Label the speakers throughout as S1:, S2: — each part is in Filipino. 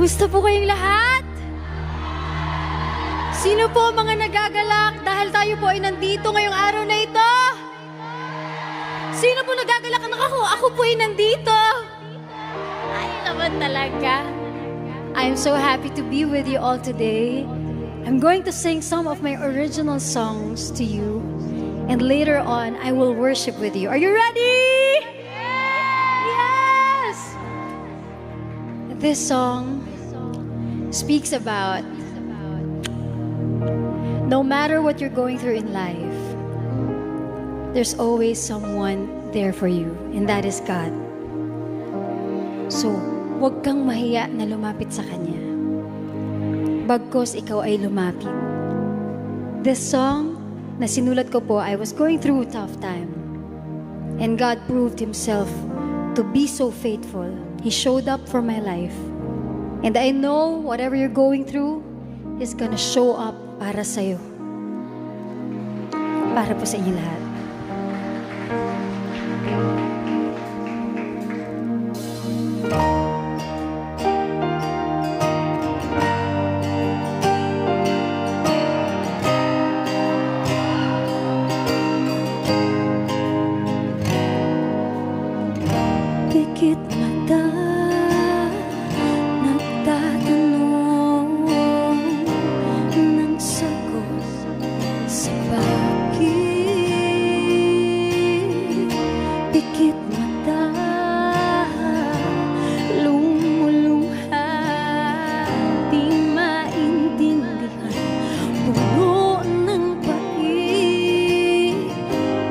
S1: Kumusta po kayong lahat? Sino po mga nagagalak dahil tayo po ay nandito ngayong araw na ito? Sino po nagagalak? Ako po ay nandito. Ay, naman talaga. I'm so happy to be with you all today. I'm going to sing some of my original songs to you. And later on, I will worship with you. Are you ready? Yes! This song speaks about no matter what you're going through in life, there's always someone there for you, and that is God. So, huwag kang mahiya na lumapit sa Kanya. Bagkos ikaw ay lumapit. This song na sinulat ko po, I was going through a tough time. And God proved Himself to be so faithful. He showed up for my life. And I know whatever you're going through, He's gonna show up para sa'yo. Para po sa inyo lahat.
S2: Pikit mata, nagtatanong ng sagot sa bakit. Pikit mata, lumuluha, di maintindihan, puno ng pait,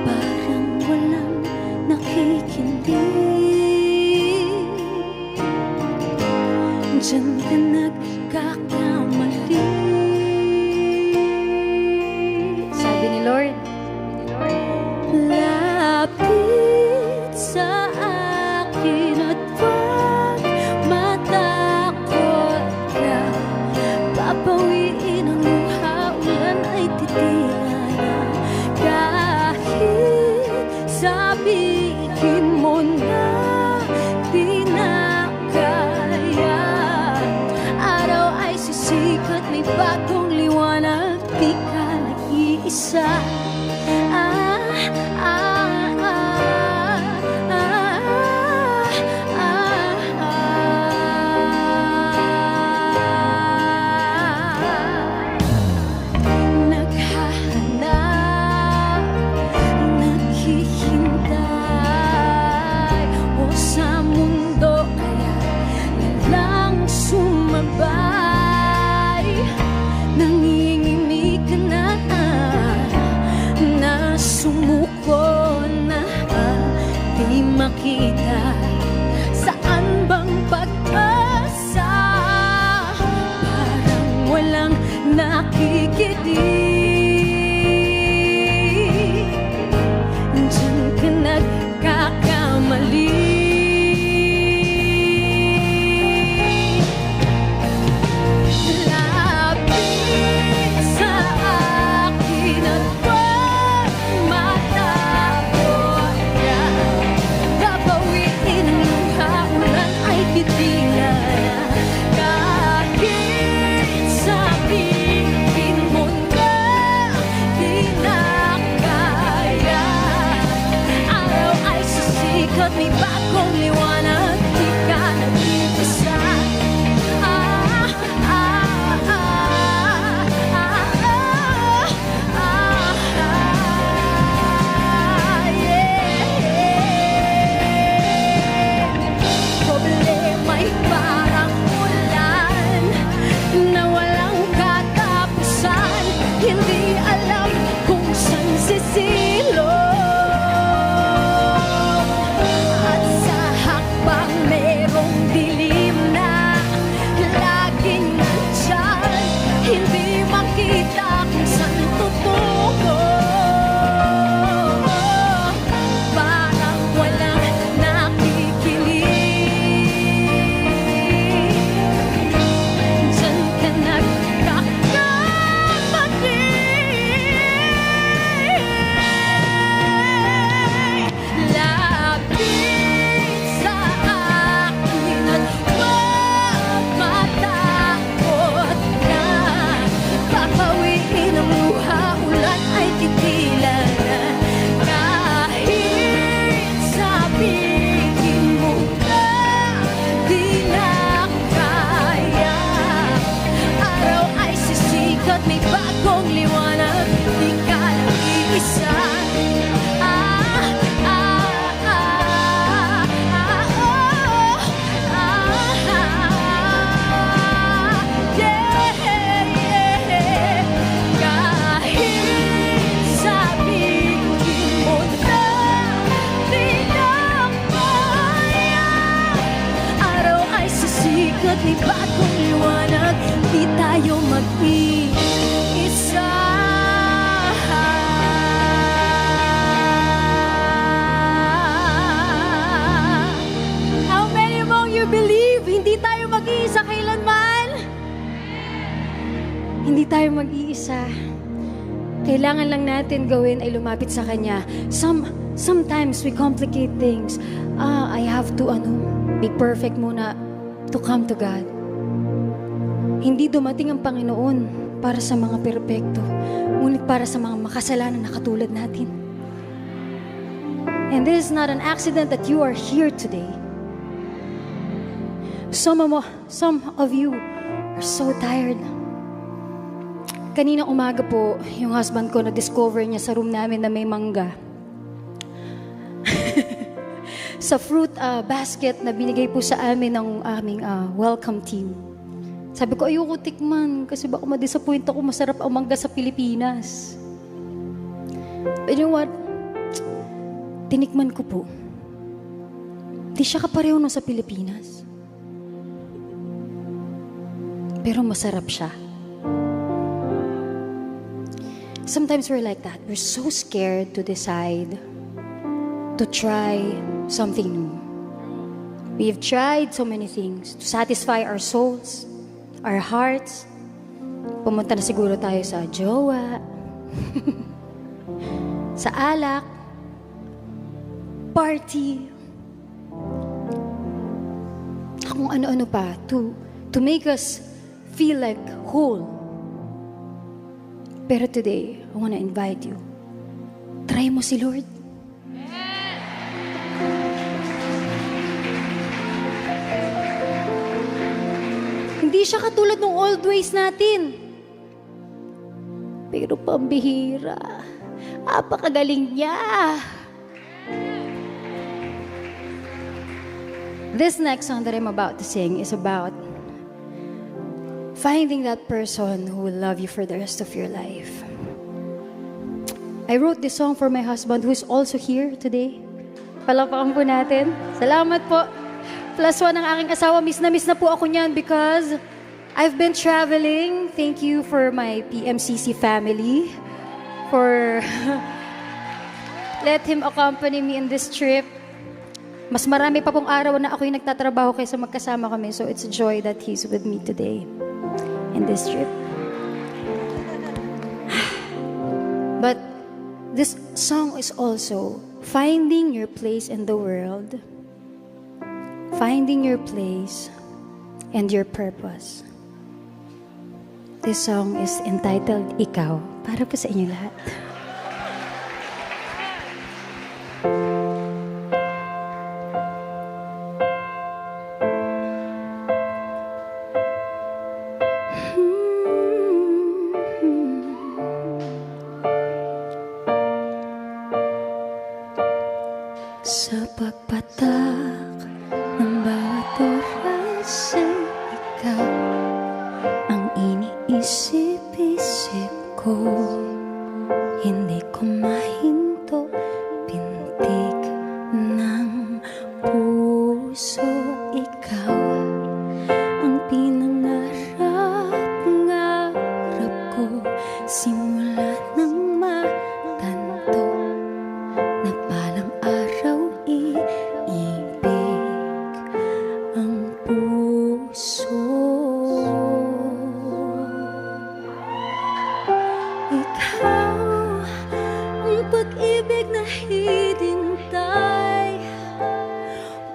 S2: parang walang nakikinig. Diyan ka nagkakamali.
S1: Sabi ni Lord,
S2: lapit sa akin at wag matakot ka. Papawiin ang luha, ulan ay titila na. Kahit sabihin mo na di na kaya, araw ay sisikat, may bagong liwanag, di ka nag-iisa. Naghahanap, naghihintay, o sa mundo kaya nalang sumabay. Nangingimik ka na sumuko na, di makita saan bang pag-asa, parang walang nakikinig. Diyan ka nagkakamali. Lapit sa akin at wag matakot ka. Babawiin ang luha, ulan ay titila na. Kahit sabihin mo na di na kaya, araw ay sisikat, may bagong liwanag, di ka nag-iisa. Problema'y parang ulan na walang katapusan, hindi alam kung saan sisilong. At sa hakbang merong dilim na laging nandyan, hindi makita kung saan tutungo. Parang walang nakikinig. Diyan ka nagkakamali.
S1: kailangan lang natin gawin ay lumapit sa Kanya. Sometimes we complicate things. I have to be perfect muna to come to God. Hindi dumating ang Panginoon para sa mga perpekto, ngunit para sa mga makasalanan na katulad natin. And this is not an accident that you are here today. Some of you are so tired. Kanina umaga po, yung husband ko na-discover niya sa room namin na may mangga. Sa fruit basket na binigay po sa amin ng aming welcome team. Sabi ko, ayoko tikman kasi baka ma-disappoint ako, masarap ang mangga sa Pilipinas. But you know what? Tinikman ko po. Di siya kapareho nung sa Pilipinas. Pero masarap siya. Sometimes we're like that. We're so scared to decide to try something new. We've tried so many things to satisfy our souls, our hearts. Pumunta na siguro tayo sa jowa, sa alak, party, kung ano-ano pa to make us feel like whole. Pero today, I want to invite you. Try mo si Lord. Hindi siya katulad ng old ways natin. Pero pambihira. Apakagaling niya. This next song that I'm about to sing is about finding that person who will love you for the rest of your life. I wrote this song for my husband who is also here today. Palakpakan po natin. Salamat po. +1 ang aking asawa. Miss na po ako niyan because I've been traveling. Thank you for my PMCC family for let him accompany me in this trip. Mas marami pa pong araw na ako yung nagtatrabaho kaysa magkasama kami. So it's a joy that he's with me today in this trip. But this song is also finding your place in the world, finding your place and your purpose. This song is entitled Ikaw, para po sa inyo lahat. Sa pagpatak ng bawat oras ay ikaw ang iniisip-isip ko. Hindi ko mahinto, pintig ng puso. Ikaw ang pinangarap-ngarap ko, simula ng matanto na palang araw iibig ang puso. Ikaw ang pag-ibig na hinintay,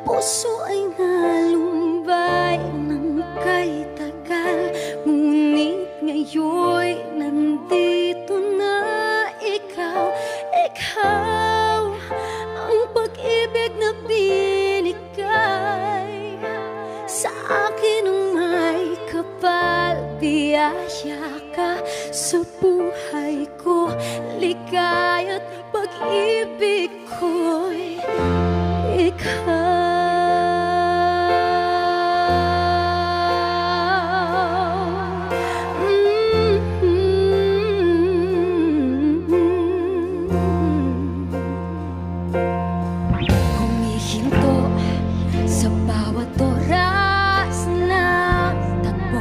S1: puso ay nalumbay ng kay tagal, ngunit ngayon'y nandito na ikaw. Ikaw ang pag-ibig na binigay sa akin ng may kapal. Biyaya ka sa buhay ko, ligaya't pag-ibig ko'y ikaw. Humihinto sa bawat oras ng takbo,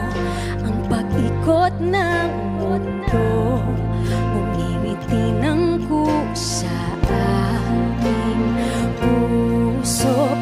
S1: ang pag-ikot ng mundo, umingiti ng kusa aming puso.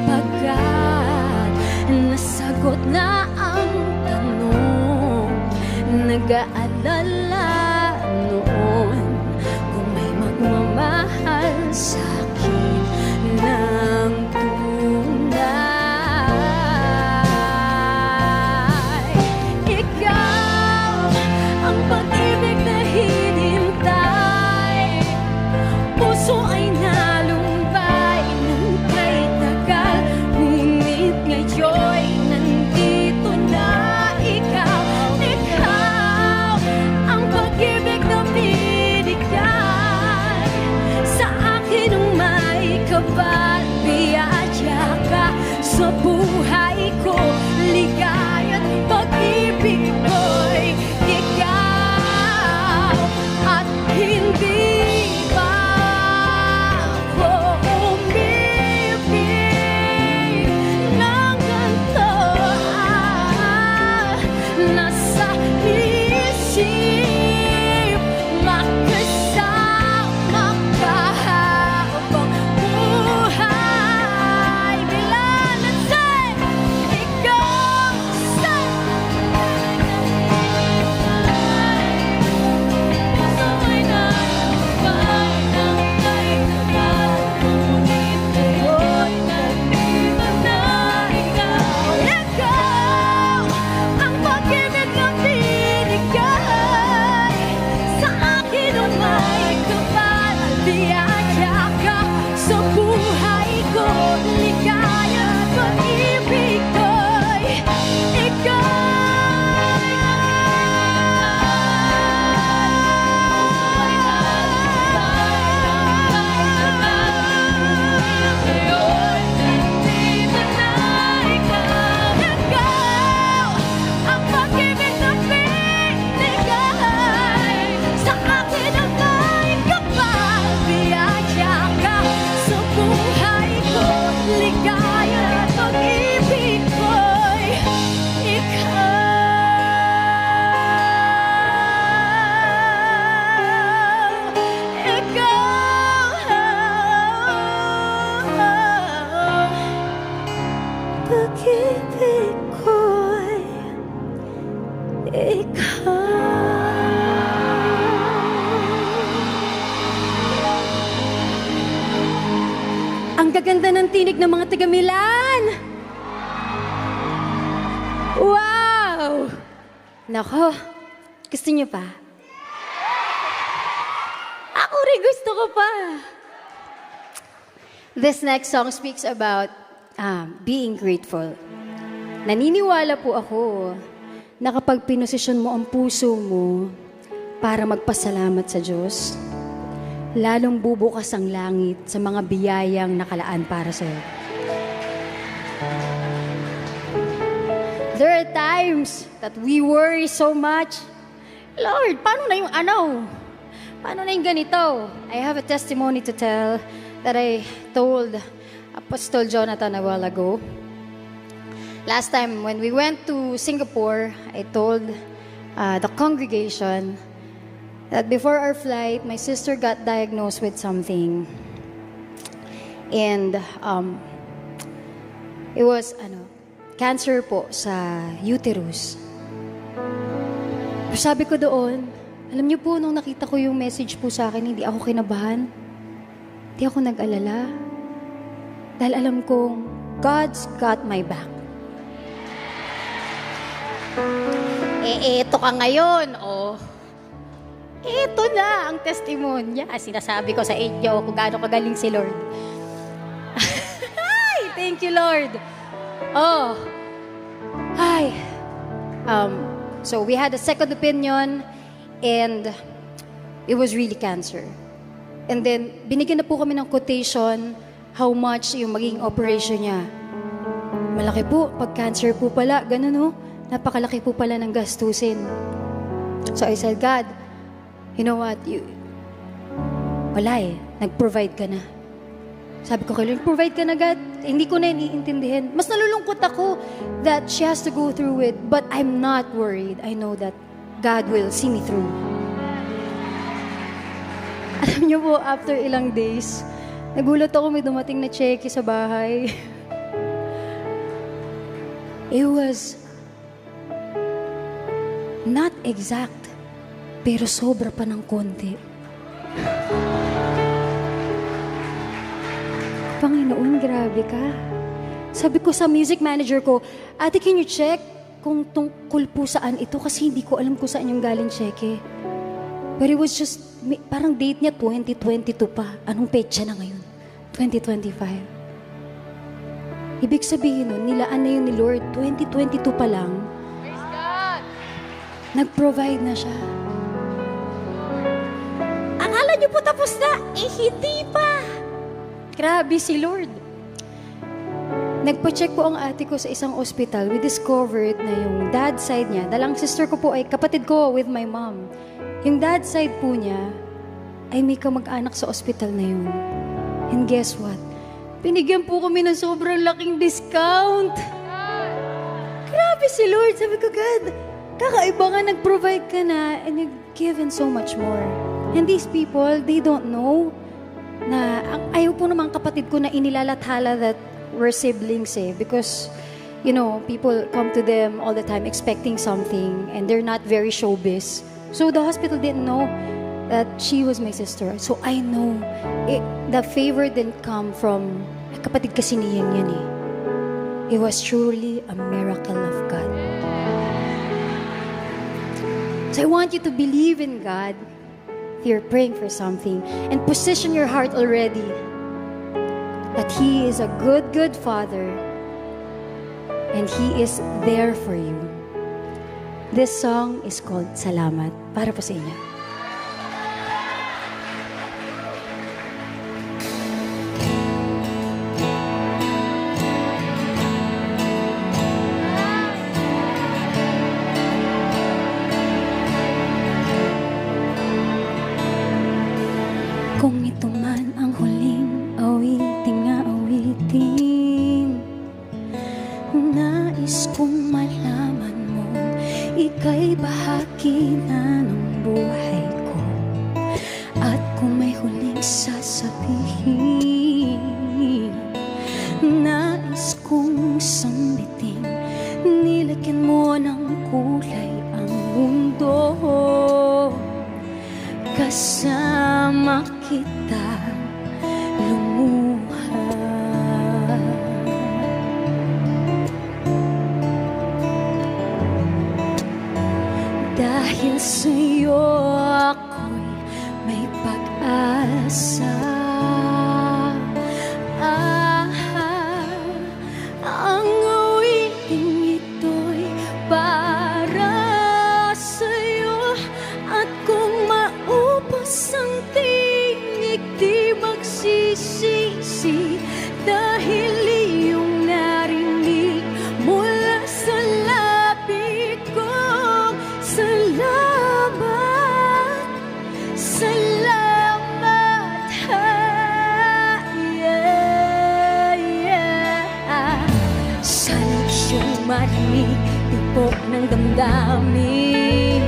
S2: kapal, biyaya ka sa buhay ko. Ligaya't pag-ibig ko'y ikaw at hindi pa ako umibig ng ganito. Nasa isip makasama ka habang buhay. Kailan at say, ikaw sa puso ay nakabay ng kaibigan. Ngunit ngayon nandito na ikaw. Ikaw ang pag-ibig na binigay sa akin o may kapal. Biyaya ka sa buhay ko. Ligaya at pag-ibig ko'y ikaw ang pag-ibig na binigay sa akin ang may kapal. Biyaya ka sa buhay ko. Ligaya at pag-ibig ko'y pag-ibig ko'y
S1: Ang gaganda ng tinig ng mga taga-Milan! Wow! Nako, gusto niyo pa? Ako rin gusto ko pa. This next song speaks about being grateful. Naniniwala po ako na kapag pinosisyon mo ang puso mo para magpasalamat sa Diyos, lalong bubukas ang langit sa mga biyayang nakalaan para sa'yo. There are times that we worry so much. Lord, paano na yung ano? Paano na yung ganito? I have a testimony to tell that I told Apostle Jonathan a while ago. Last time when we went to Singapore, I told the congregation that before our flight, my sister got diagnosed with something. And it was cancer po sa uterus. Sabi ko doon, alam niyo po, nung nakita ko yung message po sa akin, hindi ako kinabahan. Hindi ako nag-alala. Dahil alam kong, God's got my back. Eto ka ngayon, oh. Ito na ang testimonya. Sinasabi ko sa inyo kung gaano kagaling si Lord. Ay, thank you, Lord. Oh. Ay. So we had a second opinion and it was really cancer. And then, binigyan na po kami ng quotation how much yung magiging operation niya. Malaki po, pag cancer po pala, ganun no? Napakalaki po pala ng gastusin. So I said, God, you know what? Wala nag-provide ka na. Sabi ko kay Lord, provide ka na, God. Hindi ko na iniintindihan. Mas nalulungkot ako that she has to go through it, but I'm not worried. I know that God will see me through. Alam niyo po, after ilang days, nagulat ako may dumating na cheque sa bahay. It was not exact, pero sobra pa ng konti. Panginoon, grabe ka. Sabi ko sa music manager ko, Ate, can you check kung tungkol po saan ito? Kasi hindi ko alam kung saan yung galing cheque. But it was just, parang date niya 2022 pa. Anong petsa na ngayon? 2025. Ibig sabihin nun, nilaan na yun ni Lord, 2022 pa lang. Praise God! Nag-provide na siya. Akala niyo po tapos na? Eh, hindi pa! Grabe si Lord. Nagpa-check po ang ate ko sa isang ospital. We discovered na yung dad side niya, dalang sister ko po ay kapatid ko with my mom. Yung dad side po niya ay may kamag-anak sa ospital na yun. And guess what? Binigyan po kami ng sobrang laking discount. Grabe si Lord. Sabi ko, God, kakaiba nga nag-provide ka na and you've given so much more. And these people, they don't know na ayaw po naman kapatid ko na inilalathala that we're siblings because, you know, people come to them all the time expecting something and they're not very showbiz. So the hospital didn't know that she was my sister. So I know the favor didn't come from kapatid kasi niyan yan eh. It was truly a miracle of God. So I want you to believe in God if you're praying for something and position your heart already that He is a good, good Father and He is there for you. This song is called Salamat. Para po sa inyo. Kung ito man ang huling awiting awitin, nais kong malaman mo, ika'y bahagi na ng buhay ko. At kung may huling sasabihin, nais kong sambitin, nilagyan mo ng kulay ang mundo. Kasama kita lumuha. Dahil sa'yo ako'y may pag-asa. Ang awiting ito'y para sa'yo. At kung maubos ang tingig, di magsisisi dahil iyong narinig mula sa labi ko. Salamat, salamat, yeah, yeah. Sa iyong marinig, tibok ng damdamin,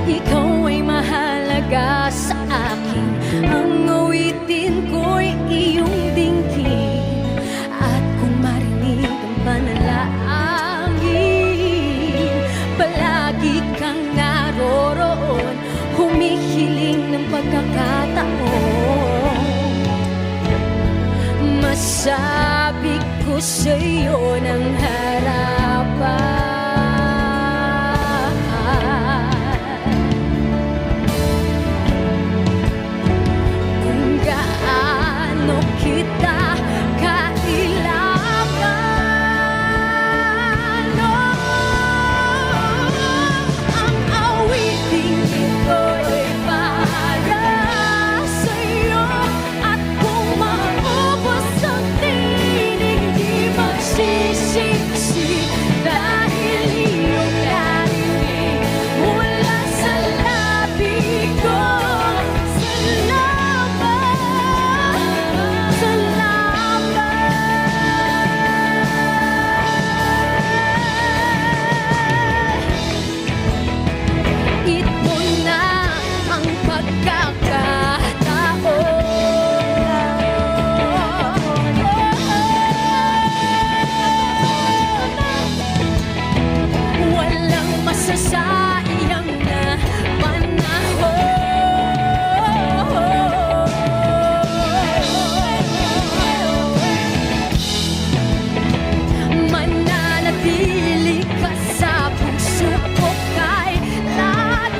S1: ikaw ay mahalaga sa akin. Ang awitin ko'y iyong dinggin. At kung marinig ang panalangin, palagi kang naroroon, humihiling ng pagkakataon. Masabi ko sa'yo ng harapan, kita kailangan. Ang awiting ito'y para sa'yo. At kung maubos ang tinig, di magsisisi dahil iyong narinig mula sa labi ko. Sayang na panahon, mananatili ka sa puso ko kailanman.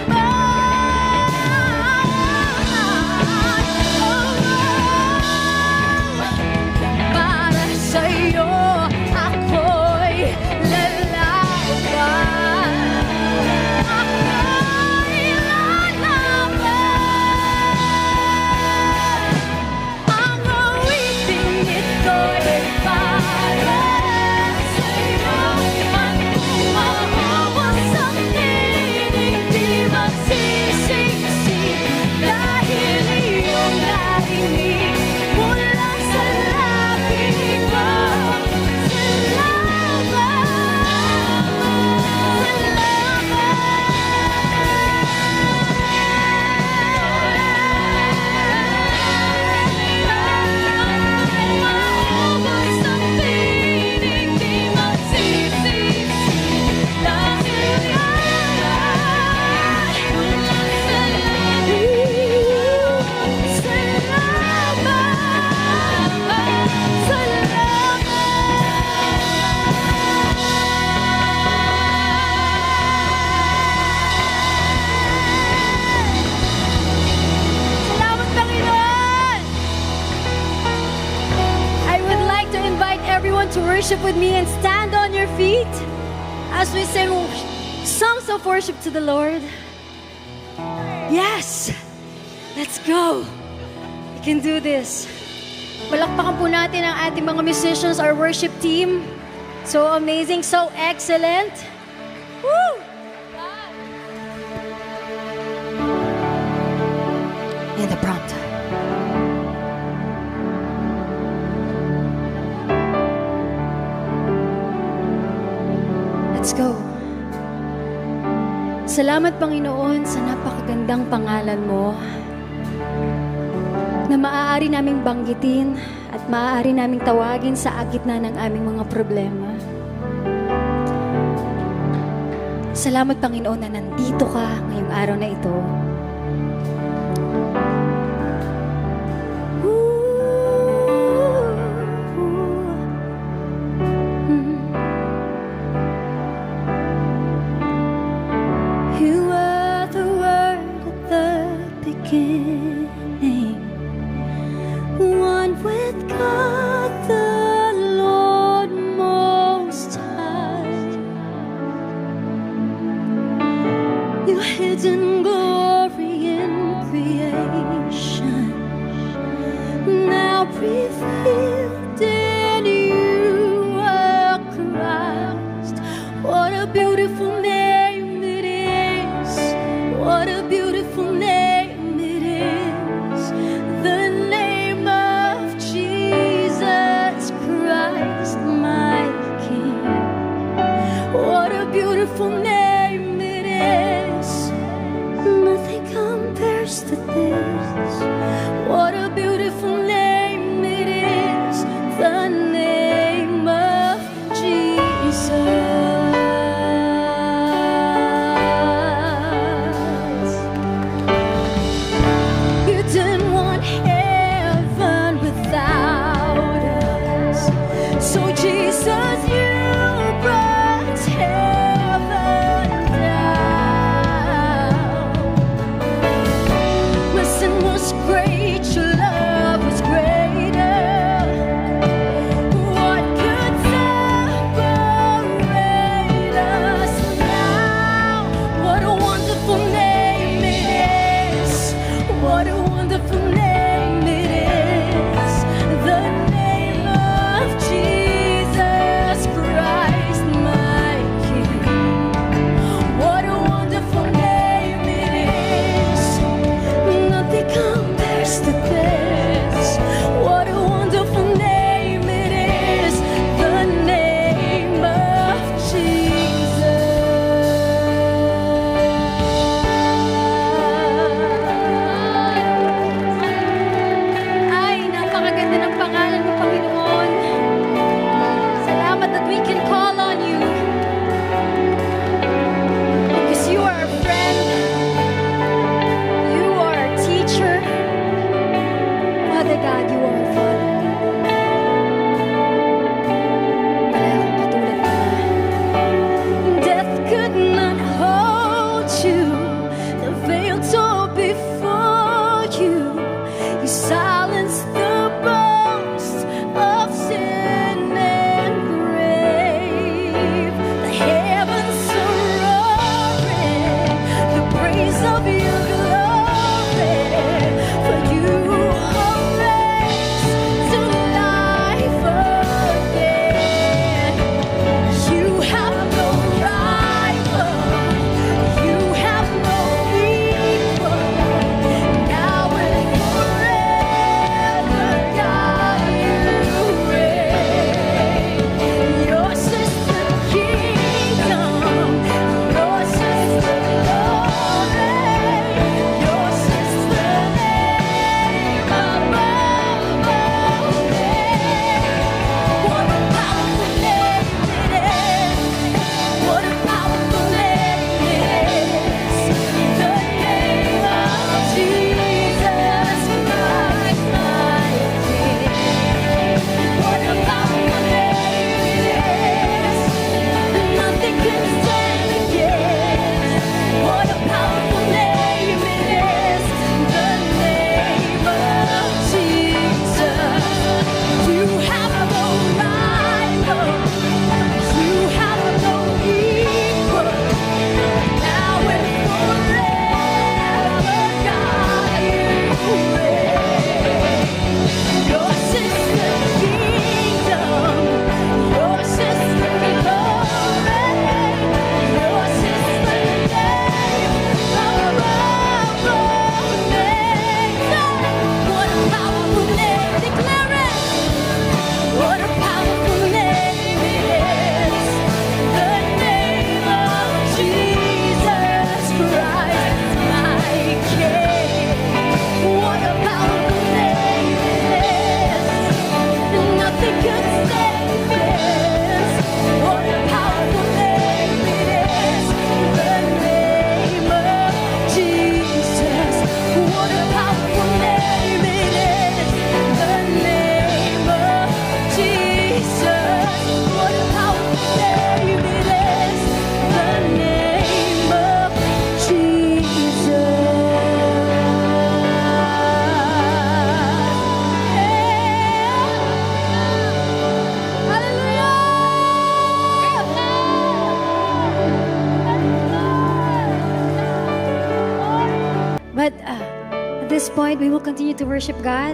S1: want to worship with me and stand on your feet as we sing songs of worship to the Lord? Yes! Let's go! We can do this. Palakpakan po natin ang ating mga musicians, our worship team. So amazing, so excellent. Woo! In the prompt. Let's go. Salamat, Panginoon, sa napakagandang pangalan mo na maaari naming banggitin at maaari naming tawagin sa gitna ng aming mga problema. Salamat, Panginoon, na nandito ka ngayong araw na ito. You are the Word at the beginning, one with God the Lord Most High. Your hidden glory in creation, now revealed in you are Christ. What a beautiful name it is. What a beautiful name it is. The name of Jesus Christ, my King. What a beautiful name it is. Nothing compares to this. What a beautiful name it is. The name of Jesus. You didn't want heaven without us, so Jesus, you brought heaven down. Listen At this point, we will continue to worship God.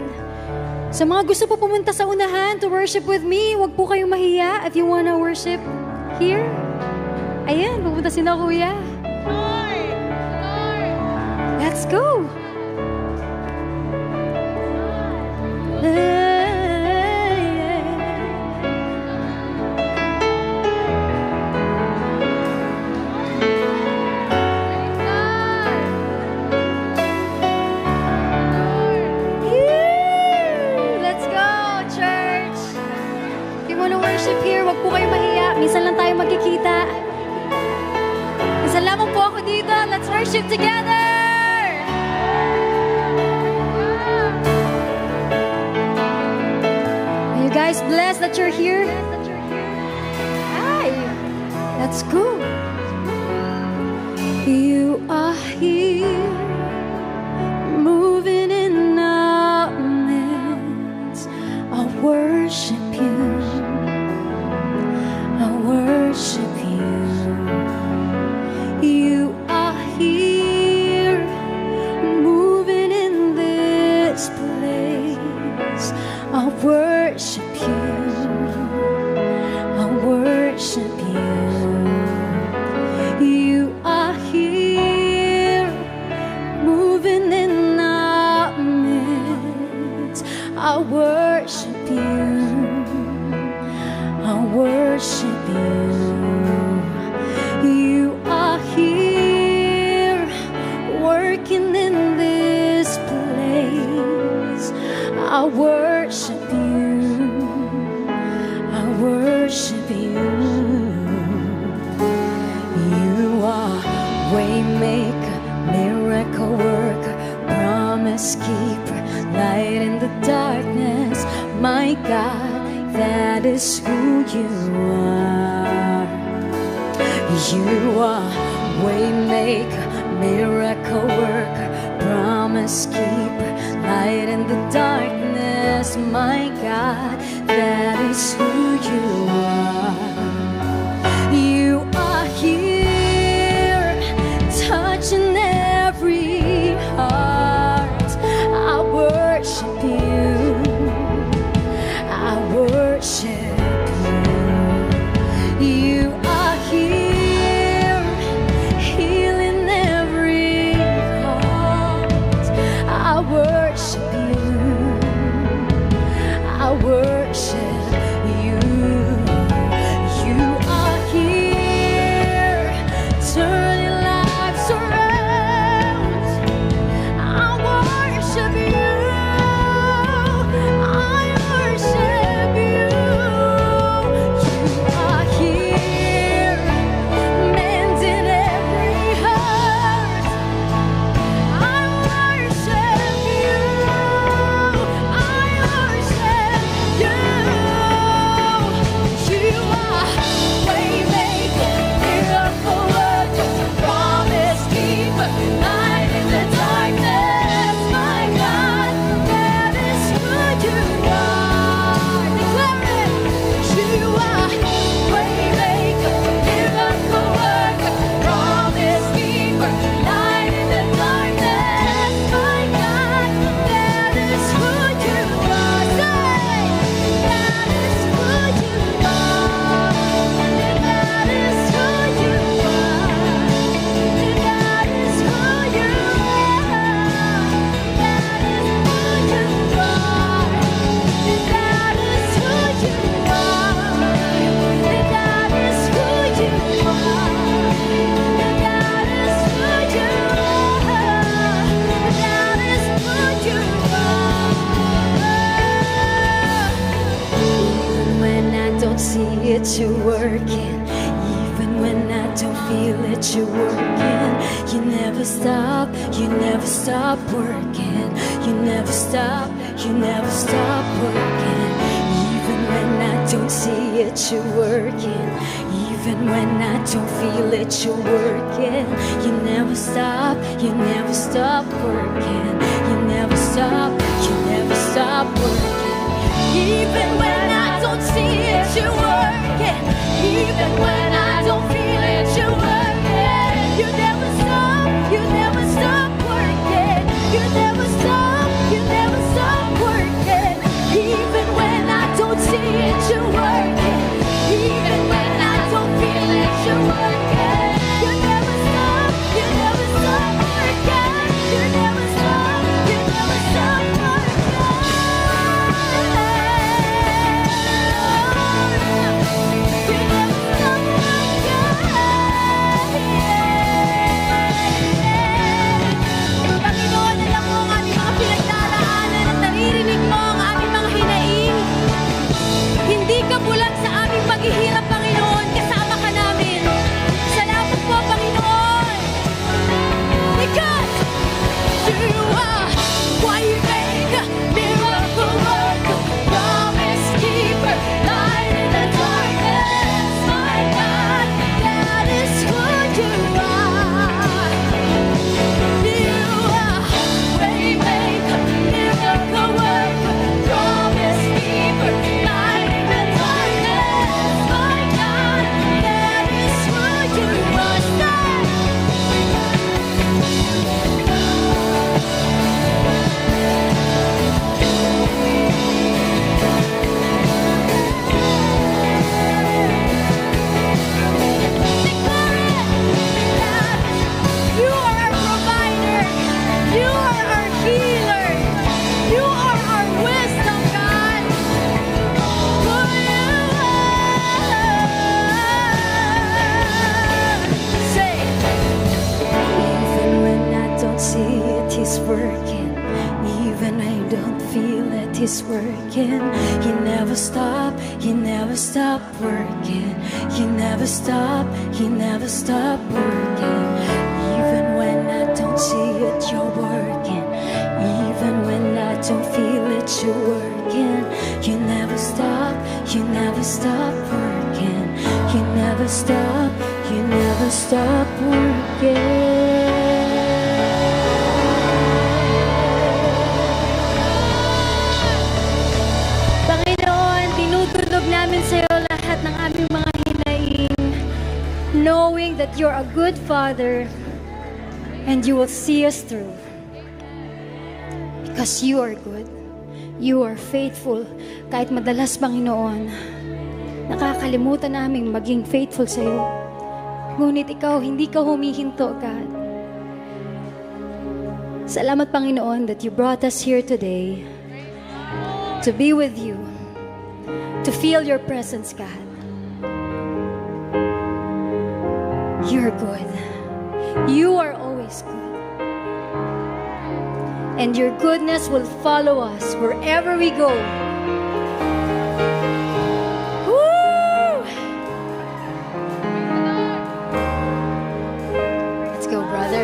S1: Sa mga gusto po pumunta sa unahan to worship with me, huwag po kayong mahiya if you wanna worship here. Ayan, pupunta si na Kuya. Let's go! Let's go, church! If you wanna worship here, wag po kayo mahiya. Minsan lang tayo magkikita. Minsan lamang po ako dito. Let's worship together! Are you guys blessed that you're here? Hi! Let's go! You are here, moving in our midst. I worship you. I worship you. You are here, moving in this place. I worship you. I worship you. You are here, moving in our midst. I worship you. I worship you. You are here, working in this place. I worship you. I worship you. You are waymaker, miracle worker, promise keeper, light in the darkness. My God, that is who you are. You are waymaker, miracle worker, promise keeper, light in the darkness. My God, that is who you are. You are here, touching every heart. I worship you. I worship you. You are here, healing every heart. I worship you. I worship you. You are here, turning lives around. I worship you. I worship you. You are here, mending every heart. I worship you. I worship you. You are waymaker, miracle worker, promise keeper, light in the darkness. My God, that is who you are. Declare it. You are waymaker, miracle worker, promise keeper, light in the darkness. My God, that is who you are. Say, that is who you are. That is who you are. That is who you are. That is who you are. That is who you are. That is who you are. That is who you are. That is who you are. Even when I don't see it, you're working. Even when I don't feel it, you're working. You never stop, you never stop working. You never stop, you never stop working. Even when I don't see it, you're working. Even when I don't feel it, you're working. You never stop, you never stop working. You never stop, you never stop working. Even when I don't see it, you're working. Even when I don't feel it, you're working. You never stop working. You never stop. don't feel it, He's working. He never stop working. He never stop working. Even when I don't see it, you're working. Even when I don't feel it, you're working. You never stop working. You never stop working. Panginoon, tinutulog namin sa iyo lahat ng aming mga hinaing, knowing that you're a good Father and you will see us through. Because you are good. You are faithful. Kahit madalas, Panginoon, nakakalimutan namin maging faithful sa iyo. Ngunit ikaw, hindi ka humihinto, God. Salamat, Panginoon, that you brought us here today to be with you, to feel your presence, God. You're good. You are always good. And your goodness will follow us wherever we go. Woo! Let's go, brother.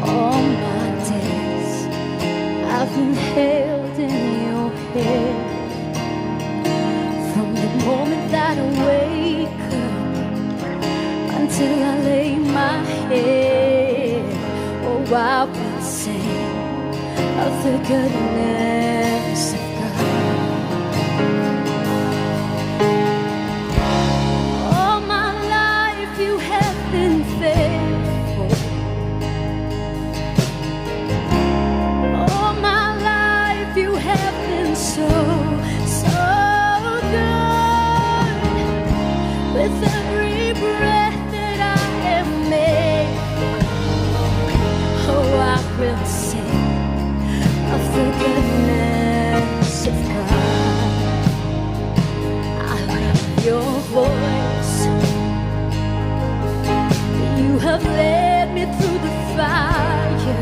S1: All my days I've been held in your hand. From the moment that I wake up until I lay my head, oh, I will sing of the goodness of God. All my life you have been faithful. So good. With every breath that I have made, oh, I will sing of the goodness of God. I love your voice. You have led me through the fire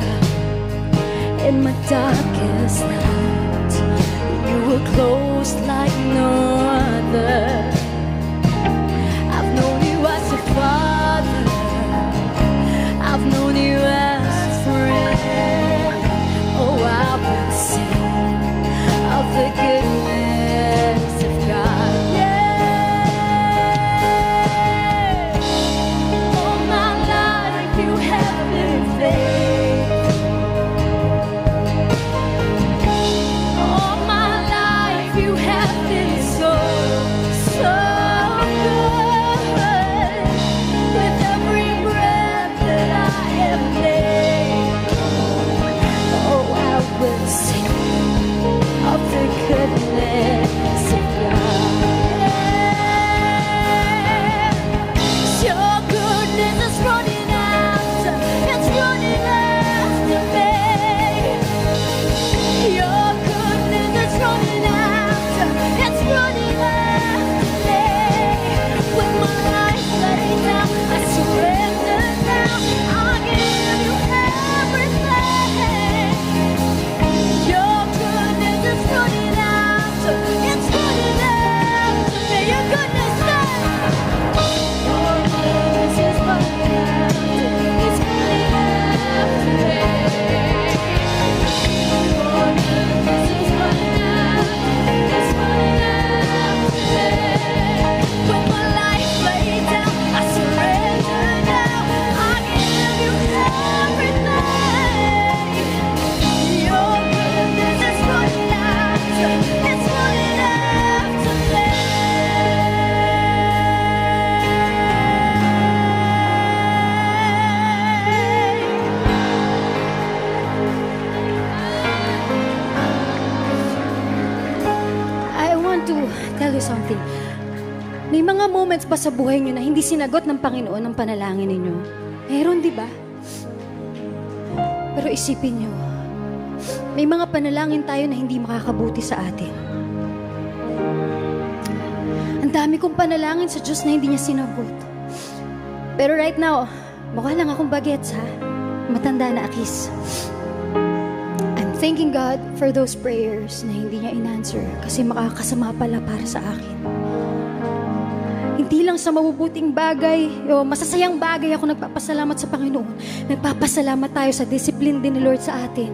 S1: in my darkest night. You were close like no other. I've known you as a father. I've known you as a friend. Oh, I will sing of the goodness of God. Yeah. All my life you have been faithful. All my life you have been so something. May mga moments ba sa buhay niyo na hindi sinagot ng Panginoon ang panalangin ninyo? Meron, di ba? Pero isipin niyo, may mga panalangin tayo na hindi makakabuti sa atin. Ang dami kong panalangin sa Diyos na hindi niya sinagot. Pero right now, mukha lang akong bagets, ha? Matanda na akis. I'm thanking God for those prayers na hindi niya in-answer kasi makakasama pala para sa akin. Hindi lang sa mabubuting bagay o masasayang bagay ako nagpapasalamat sa Panginoon. Nagpapasalamat tayo sa discipline din ni Lord sa atin.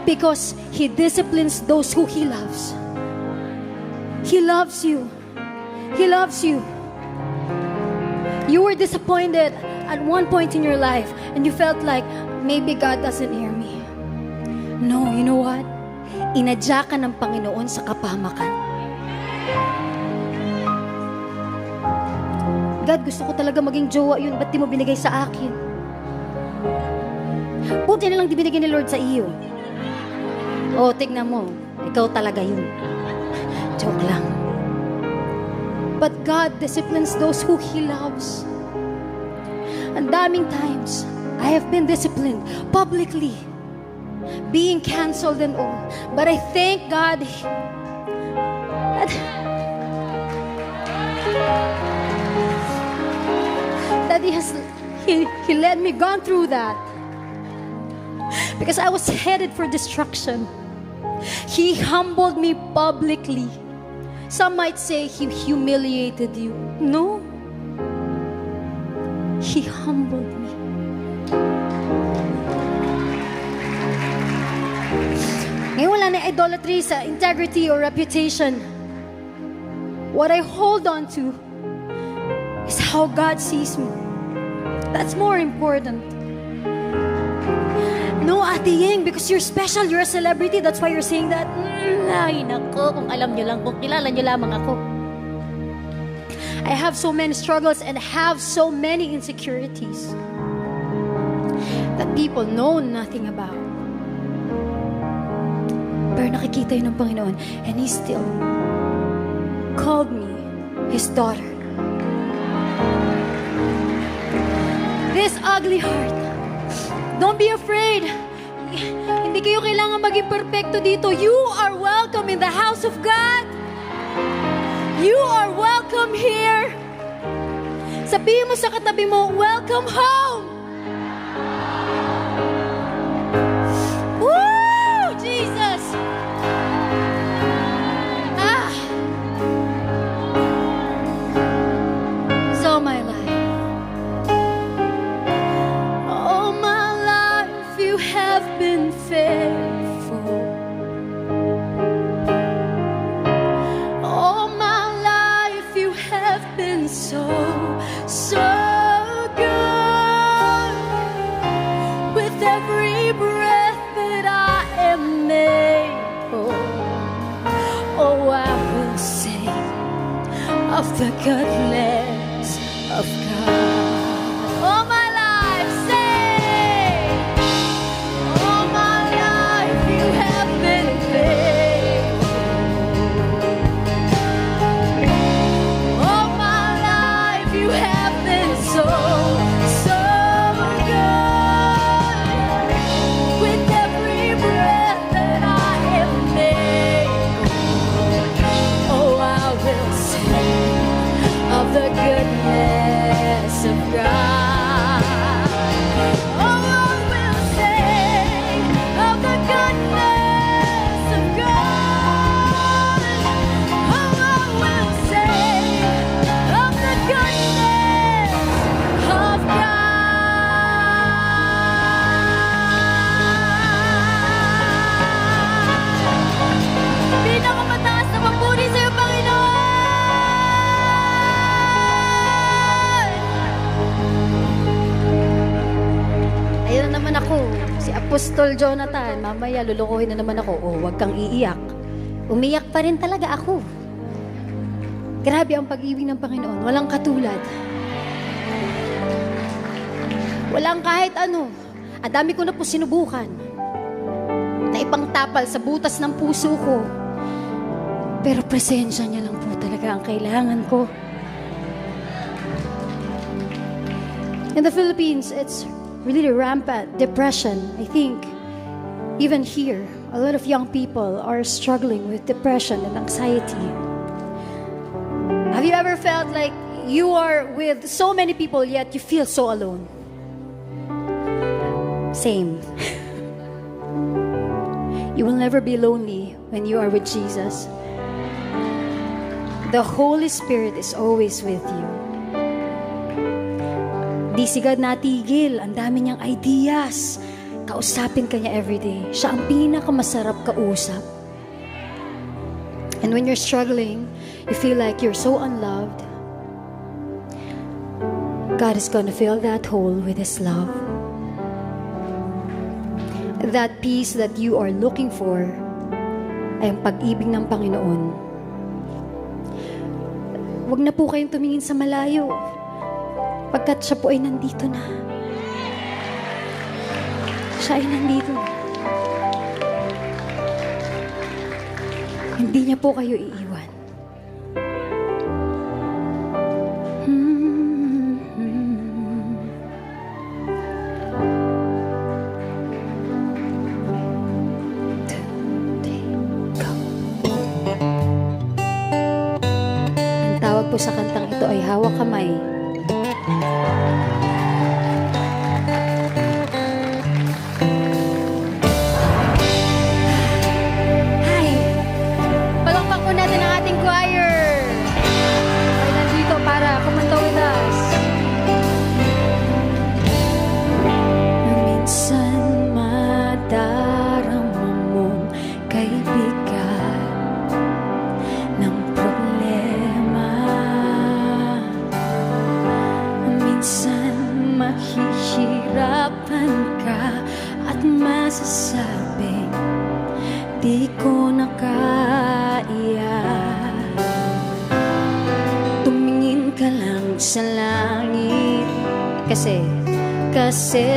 S1: Because He disciplines those who He loves. He loves you. He loves you. You were disappointed at one point in your life and you felt like maybe God doesn't hear me. No, you know what? Inadya ka ng Panginoon sa kapahamakan. God, gusto ko talaga maging jowa yun. Ba't di mo binigay sa akin? Buti na lang di binigay ni Lord sa iyo. Oh, tignan mo. Ikaw talaga yun. Joke lang. But God disciplines those who He loves. Ang daming times, I have been disciplined publicly, being canceled and all. But I thank God that He let me gone through that. Because I was headed for destruction. He humbled me publicly. Some might say He humiliated you. No. He humbled me. Ngayon wala na idolatry sa integrity or reputation. What I hold on to is how God sees me. That's more important. No, Ate Yeng, because you're special, you're a celebrity, that's why you're saying that. Ay, nako, kung alam nyo lang, kung kilala nyo lamang ako. I have so many struggles and have so many insecurities that people know nothing about. Pero nakikita yun ng Panginoon and He still called me His daughter. This ugly heart, don't be afraid. Hindi kayo kailangan maging perfecto dito. You are welcome in the house of God. You are welcome here. Sabihin mo sa katabi mo, welcome home. Woo! Jesus! So my life. All my life you have been faithful. All my life you have been so good. With every breath that I am able, oh, I will sing of the goodness of God. All my life, say, all my life you have been faithful. All my life you have been so good. With every breath that I am able, oh, I will sing of the goodness of God. Oh, I will sing of the goodness of God. Oh, I will sing of the goodness of God. Pinakamataas na papuri sa'yo, Panginoon! Ayun na naman ako, si Apostol Jonathan. Mamaya lulukuhin na naman ako. Oh, huwag kang iiyak. Umiyak pa rin talaga ako. Grabe ang pag-ibig ng Panginoon. Walang katulad. Walang kahit ano. Ang dami ko na po sinubukan na ipangtapal sa butas ng puso ko. Pero presensya niya lang po talaga ang kailangan ko. In the Philippines, it's really rampant depression. I think even here, a lot of young people are struggling with depression and anxiety. Have you ever felt like you are with so many people yet you feel so alone? Same. You will never be lonely when you are with Jesus. The Holy Spirit is always with you. Di sigad natigil, ang dami niyang ideas. Kausapin ka niya everyday. Siya ang pinakamasarap kausap. And when you're struggling, you feel like you're so unloved, God is gonna fill that hole with His love. That peace that you are looking for ay ang pag-ibig ng Panginoon. Huwag na po kayong tumingin sa malayo, pagkat siya po ay nandito na. Siya ay nandito na. Hindi niya po kayo iiwan. Ang tawag po sa kantang ito ay Hawak Kamay.
S2: Mahihirapan ka at masasabing di ko na kaya. Tumingin ka lang sa langit kasi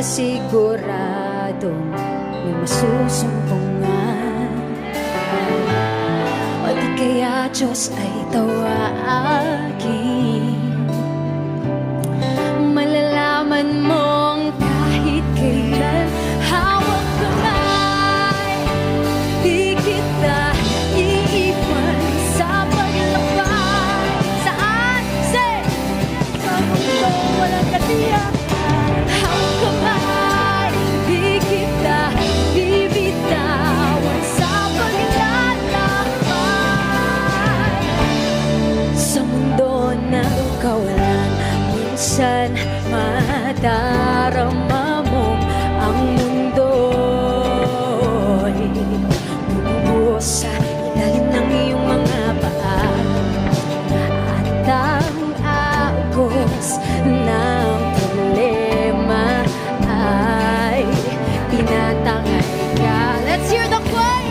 S2: siguradong may masusumpungan. O di kaya Diyos ay tawagin, malalaman mong kahit kailan hawak kamay, di kita iiwan sa paglakbay. Saan? Sa mundo walang katiyakan. Hawak kamay, di kita bibitawan sa paglalakbay. Sa mundo ng kawalan, minsan madarama mong ang mundo'y bumubuo sa ilalim ng iyong mga paa, at ang agos ng problema ay tinatangay ka. Let's hear the choir!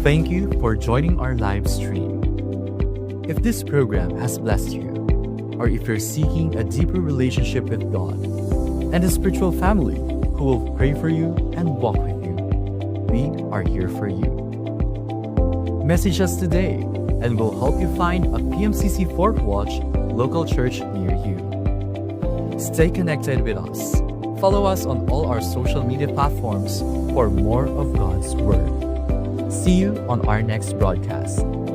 S3: Thank you for joining our live stream. If this program has blessed you, or if you're seeking a deeper relationship with God and a spiritual family who will pray for you and walk with you, we are here for you. Message us today and we'll help you find a PMCC Fourth Watch local church near you. Stay connected with us. Follow us on all our social media platforms for more of God's Word. See you on our next broadcast.